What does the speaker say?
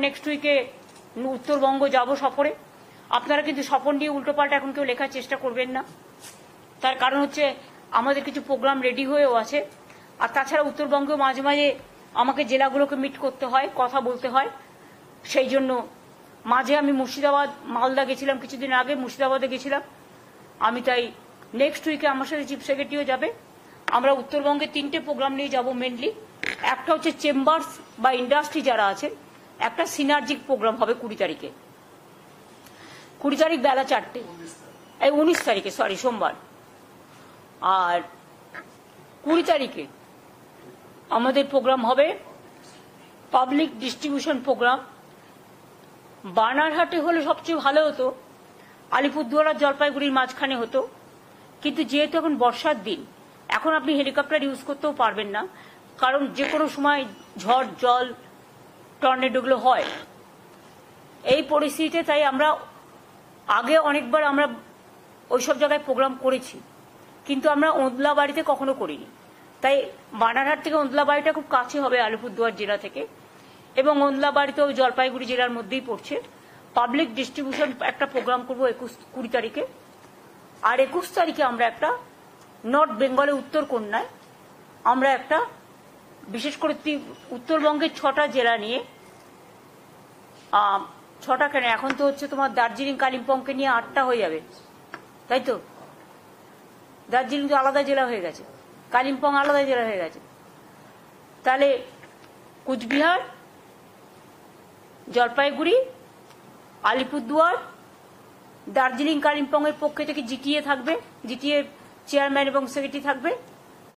Next উইকে উত্তরবঙ্গ যাব সফরে। আপনারা কিন্তু সফর নিয়ে উল্টোপাল্টা এখন কেউ লেখার চেষ্টা করবেন না। তার কারণ হচ্ছে আমাদের কিছু প্রোগ্রাম রেডি হয়েও আছে। আর তাছাড়া উত্তরবঙ্গেও মাঝে মাঝে আমাকে জেলাগুলোকে মিট করতে হয়, কথা বলতে হয়। সেই জন্য মাঝে আমি মুর্শিদাবাদ, মালদা গেছিলাম, কিছুদিন আগে মুর্শিদাবাদে গেছিলাম আমি। তাই নেক্সট উইকে আমার সাথে চিফ সেক্রেটারিও যাবে। আমরা উত্তরবঙ্গে 3টে প্রোগ্রাম নিয়ে যাব মেনলি। একটা হচ্ছে চেম্বার্স বা ইন্ডাস্ট্রি যারা আছে, একটা সিনার্জিক প্রোগ্রাম হবে 20 তারিখে। 20 তারিখ বেলা 4টে, এই 19 তারিখে, সরি, সোমবার। আর 20 তারিখে আমাদের প্রোগ্রাম হবে পাবলিক ডিস্ট্রিবিউশন প্রোগ্রাম। বানারহাটে হলে সবচেয়ে ভালো হতো, আলিপুরদুয়ার আর জলপাইগুড়ির মাঝখানে হতো, কিন্তু যেহেতু এখন বর্ষার দিন, এখন আপনি হেলিকপ্টার ইউজ করতেও পারবেন না, কারণ যে কোনো সময় ঝড়, জল, টর্নেডোগুলো হয়। এই পরিস্থিতিতে তাই আমরা আগে অনেকবার আমরা ওইসব জায়গায় প্রোগ্রাম করেছি, কিন্তু আমরা ওদলাবাড়িতে কখনো করিনি। তাই বানারহাট থেকে ওদলাবাড়িটা খুব কাছে হবে আলিপুরদুয়ার জেলা থেকে, এবং ওদলাবাড়িতেও জলপাইগুড়ি জেলার মধ্যেই পড়ছে। পাবলিক ডিস্ট্রিবিউশন একটা প্রোগ্রাম করবো 20 তারিখে। আর 21 তারিখে আমরা একটা নর্থ বেঙ্গলে উত্তরকন্যায় আমরা একটা, বিশেষ করে উত্তরবঙ্গের 6টা জেলা নিয়ে, 6টা কেন, এখন তো হচ্ছে তোমার দার্জিলিং কালিম্পংকে নিয়ে 8টা হয়ে যাবে, তাই তো? দার্জিলিং তো আলাদা জেলা হয়ে গেছে, কালিম্পং আলাদা জেলা হয়ে গেছে। তাহলে কুচবিহার, জলপাইগুড়ি, আলিপুরদুয়ার, দার্জিলিং কালিম্পং এর পক্ষে থেকে জিটিএ থাকবে, জিটিএ চেয়ারম্যান এবং সেক্রেটারি থাকবে।